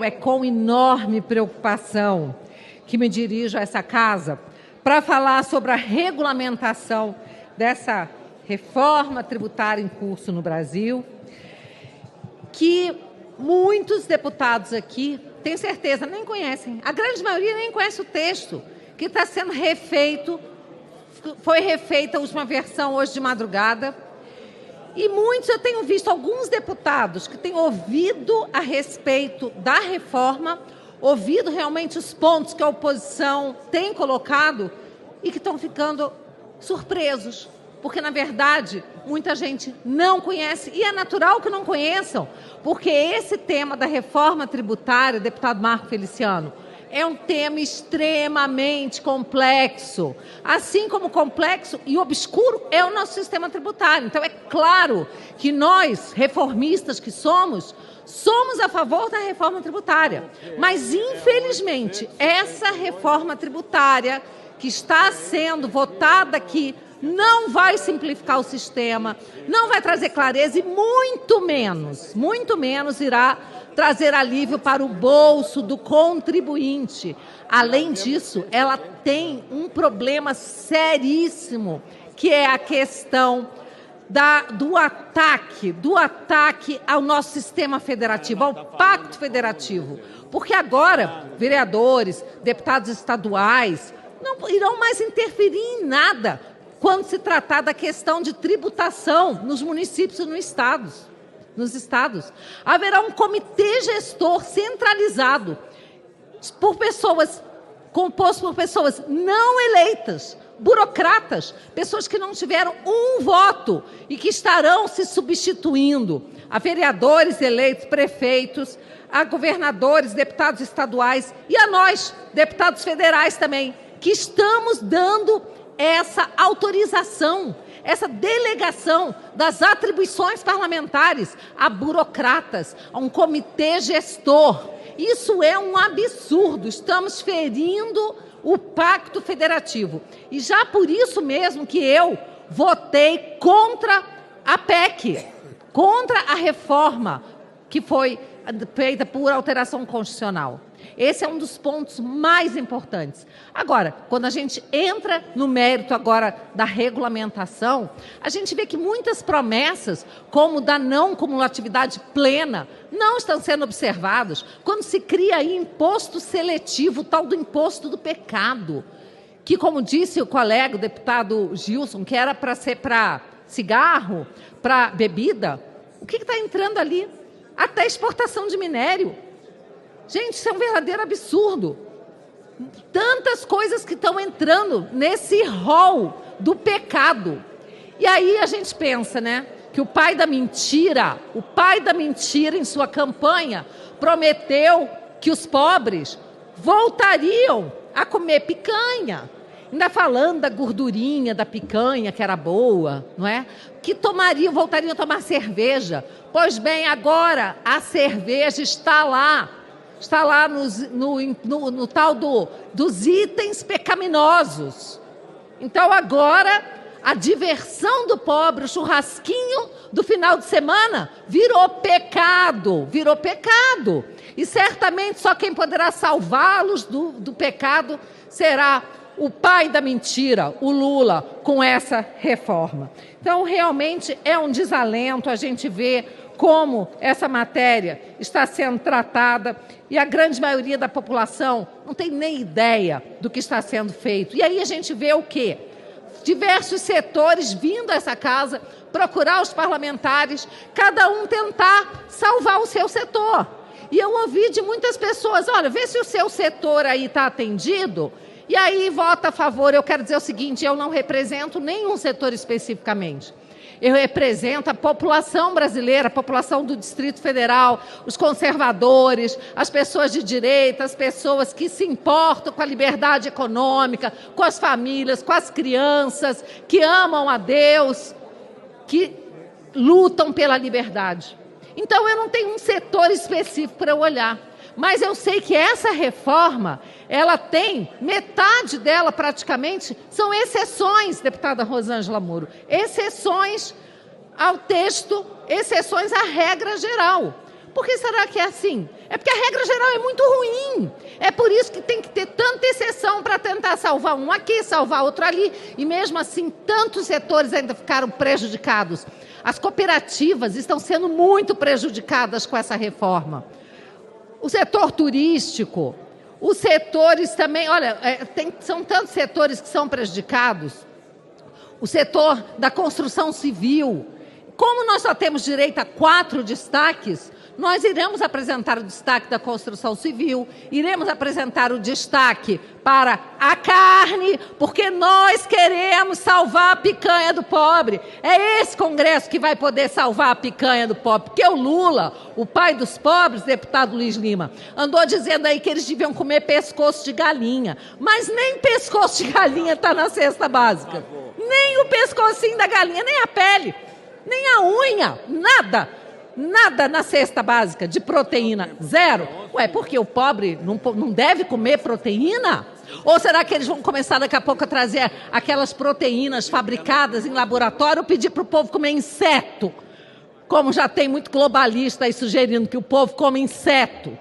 É com enorme preocupação que me dirijo a essa casa para falar sobre a regulamentação dessa reforma tributária em curso no Brasil, que muitos deputados aqui, tenho certeza, nem conhecem. A grande maioria nem conhece o texto que está sendo refeito. Foi refeita a última versão hoje de madrugada. E muitos, eu tenho visto alguns deputados que têm ouvido a respeito da reforma, ouvido realmente os pontos que a oposição tem colocado e que estão ficando surpresos, porque, na verdade, muita gente não conhece, e é natural que não conheçam, porque esse tema da reforma tributária, deputado Marco Feliciano, é um tema extremamente complexo, assim como complexo e obscuro é o nosso sistema tributário. Então, é claro que nós, reformistas que somos a favor da reforma tributária. Mas, infelizmente, essa reforma tributária que está sendo votada aqui não vai simplificar o sistema, não vai trazer clareza e muito menos irá trazer alívio para o bolso do contribuinte. Além disso, ela tem um problema seríssimo, que é a questão do ataque ao nosso sistema federativo, ao pacto federativo. Porque agora, vereadores, deputados estaduais, não irão mais interferir em nada quando se tratar da questão de tributação nos municípios e nos estados. Haverá um comitê gestor centralizado composto por pessoas não eleitas, burocratas, pessoas que não tiveram um voto e que estarão se substituindo a vereadores eleitos, prefeitos, a governadores, deputados estaduais e a nós, deputados federais também, que estamos dando essa autorização, essa delegação das atribuições parlamentares a burocratas, a um comitê gestor. Isso é um absurdo, estamos ferindo o pacto federativo. E já por isso mesmo que eu votei contra a PEC, contra a reforma que foi feita por alteração constitucional. Esse é um dos pontos mais importantes. Agora, quando a gente entra no mérito agora da regulamentação, a gente vê que muitas promessas, como da não cumulatividade plena, não estão sendo observadas. Quando se cria aí imposto seletivo, o tal do imposto do pecado, que, como disse o colega, o deputado Gilson, que era para ser para cigarro, para bebida, o que está entrando ali? Até exportação de minério. Gente, isso é um verdadeiro absurdo. Tantas coisas que estão entrando nesse rol do pecado. E aí a gente pensa, né, que o pai da mentira em sua campanha prometeu que os pobres voltariam a comer picanha. Ainda falando da gordurinha da picanha, que era boa, não é? Que voltariam a tomar cerveja. Pois bem, agora a cerveja está lá no tal dos itens pecaminosos. Então agora a diversão do pobre, o churrasquinho do final de semana, virou pecado. E certamente só quem poderá salvá-los do pecado será o pai da mentira, o Lula, com essa reforma. Então, realmente é um desalento a gente ver como essa matéria está sendo tratada e a grande maioria da população não tem nem ideia do que está sendo feito. E aí a gente vê o quê? Diversos setores vindo a essa casa, procurar os parlamentares, cada um tentar salvar o seu setor. E eu ouvi de muitas pessoas, olha, vê se o seu setor aí está atendido, e aí vota a favor. Eu quero dizer o seguinte, eu não represento nenhum setor especificamente. Eu represento a população brasileira, a população do Distrito Federal, os conservadores, as pessoas de direita, as pessoas que se importam com a liberdade econômica, com as famílias, com as crianças, que amam a Deus, que lutam pela liberdade. Então, eu não tenho um setor específico para eu olhar. Mas eu sei que essa reforma, ela tem, metade dela praticamente, são exceções, deputada Rosângela Moro, exceções ao texto, exceções à regra geral. Por que será que é assim? É porque a regra geral é muito ruim. É por isso que tem que ter tanta exceção para tentar salvar um aqui, salvar outro ali. E mesmo assim, tantos setores ainda ficaram prejudicados. As cooperativas estão sendo muito prejudicadas com essa reforma. O setor turístico, os setores também... Olha, são tantos setores que são prejudicados. O setor da construção civil. Como nós só temos direito a 4 destaques, nós iremos apresentar o destaque da construção civil, iremos apresentar o destaque para a carne, porque nós queremos salvar a picanha do pobre. É esse Congresso que vai poder salvar a picanha do pobre, porque o Lula, o pai dos pobres, deputado Luiz Lima, andou dizendo aí que eles deviam comer pescoço de galinha, mas nem pescoço de galinha está na cesta básica. Nem o pescocinho da galinha, nem a pele, nem a unha, nada. Nada na cesta básica de proteína, 0. Ué, porque o pobre não deve comer proteína? Ou será que eles vão começar daqui a pouco a trazer aquelas proteínas fabricadas em laboratório ou pedir para o povo comer inseto? Como já tem muito globalista aí sugerindo que o povo come inseto.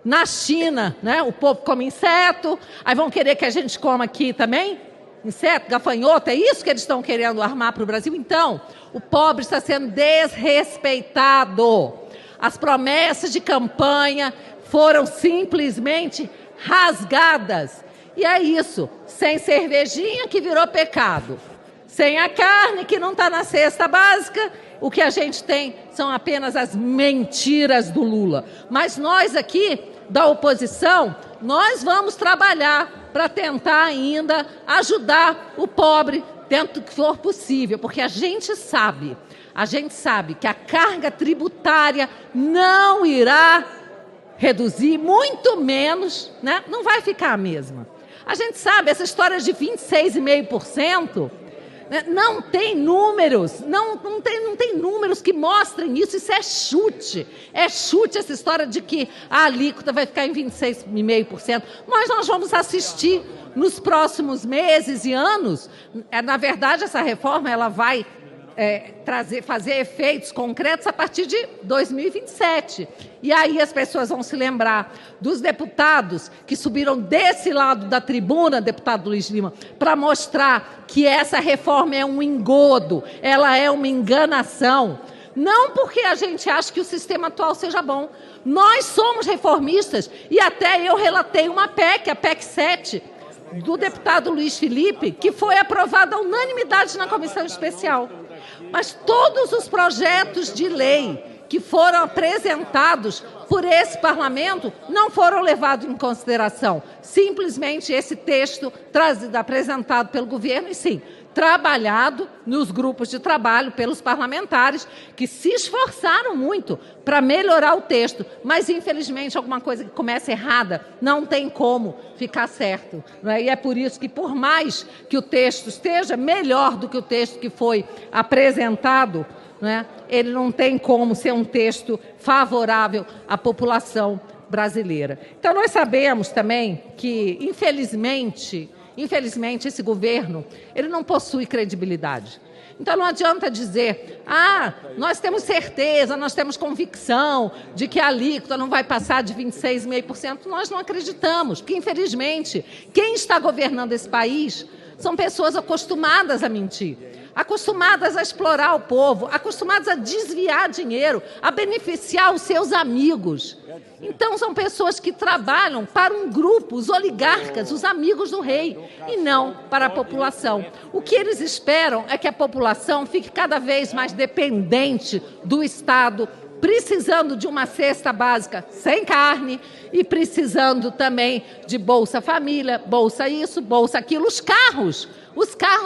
Na China, né, o povo come inseto, aí vão querer que a gente coma aqui também? Inseto, gafanhoto, é isso que eles estão querendo armar para o Brasil? Então, o pobre está sendo desrespeitado. As promessas de campanha foram simplesmente rasgadas. E é isso, sem cervejinha que virou pecado, sem a carne que não está na cesta básica, o que a gente tem são apenas as mentiras do Lula. Mas nós aqui, da oposição, nós vamos trabalhar para tentar ainda ajudar o pobre dentro do que for possível, porque a gente sabe que a carga tributária não irá reduzir, muito menos, né? Não vai ficar a mesma. A gente sabe, essa história de 26,5%, né? Não tem números, não tem números que mostrem isso, isso é chute essa história de que a alíquota vai ficar em 26,5%, mas nós vamos assistir nos próximos meses e anos. Na verdade, essa reforma ela vai fazer efeitos concretos a partir de 2027. E aí as pessoas vão se lembrar dos deputados que subiram desse lado da tribuna, deputado Luiz Lima, para mostrar que essa reforma é um engodo, ela é uma enganação. Não porque a gente acha que o sistema atual seja bom. Nós somos reformistas e até eu relatei uma PEC, a PEC 7, do deputado Luiz Felipe, que foi aprovada à unanimidade na comissão especial. Mas todos os projetos de lei que foram apresentados por esse parlamento não foram levados em consideração. Simplesmente esse texto apresentado pelo governo, e sim, trabalhado nos grupos de trabalho pelos parlamentares, que se esforçaram muito para melhorar o texto, mas infelizmente alguma coisa que começa errada não tem como ficar certo, não é? E é por isso que, por mais que o texto esteja melhor do que o texto que foi apresentado, né, ele não tem como ser um texto favorável à população brasileira. Então nós sabemos também que, infelizmente, esse governo, ele não possui credibilidade. Então não adianta dizer, nós temos certeza, nós temos convicção de que a alíquota não vai passar de 26,5%. Nós não acreditamos, porque infelizmente quem está governando esse país são pessoas acostumadas a mentir, acostumadas a explorar o povo, acostumadas a desviar dinheiro, a beneficiar os seus amigos. Então, são pessoas que trabalham para um grupo, os oligarcas, os amigos do rei, e não para a população. O que eles esperam é que a população fique cada vez mais dependente do Estado, precisando de uma cesta básica sem carne e precisando também de Bolsa Família, Bolsa isso, Bolsa aquilo. Os carros,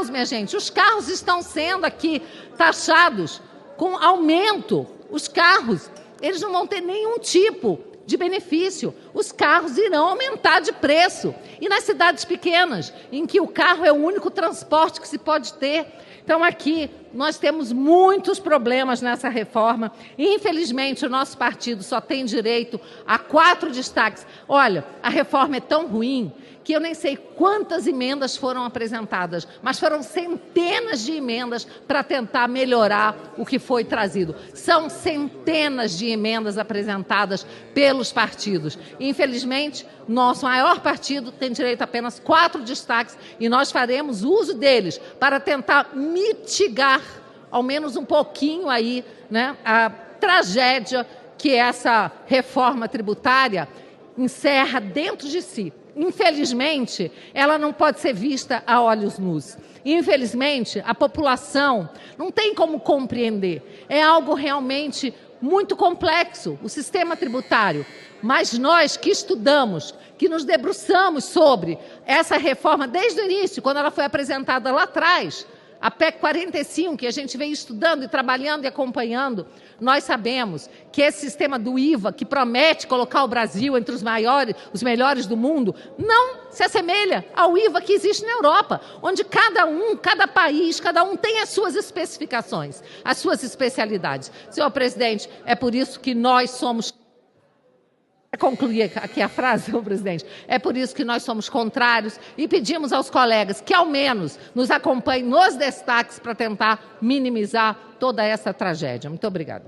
minha gente, os carros estão sendo aqui taxados com aumento. Os carros, eles não vão ter nenhum tipo de benefício. Os carros irão aumentar de preço. E nas cidades pequenas, em que o carro é o único transporte que se pode ter. Então, aqui, nós temos muitos problemas nessa reforma. Infelizmente, o nosso partido só tem direito a 4 destaques. Olha, a reforma é tão ruim que eu nem sei quantas emendas foram apresentadas, mas foram centenas de emendas para tentar melhorar o que foi trazido. São centenas de emendas apresentadas pelos partidos. Infelizmente, nosso maior partido tem direito a apenas 4 destaques e nós faremos uso deles para tentar mitigar, ao menos um pouquinho aí, né, a tragédia que essa reforma tributária encerra dentro de si. Infelizmente, ela não pode ser vista a olhos nus. Infelizmente, a população não tem como compreender. É algo realmente muito complexo, o sistema tributário. Mas nós que estudamos, que nos debruçamos sobre essa reforma desde o início, quando ela foi apresentada lá atrás, a PEC 45, que a gente vem estudando e trabalhando e acompanhando, nós sabemos que esse sistema do IVA, que promete colocar o Brasil entre os melhores do mundo, não se assemelha ao IVA que existe na Europa, onde cada país, cada um tem as suas especificações, as suas especialidades. Senhor presidente, é por isso que nós somos... Concluir aqui a frase, senhor presidente. É por isso que nós somos contrários e pedimos aos colegas que, ao menos, nos acompanhem nos destaques para tentar minimizar toda essa tragédia. Muito obrigada.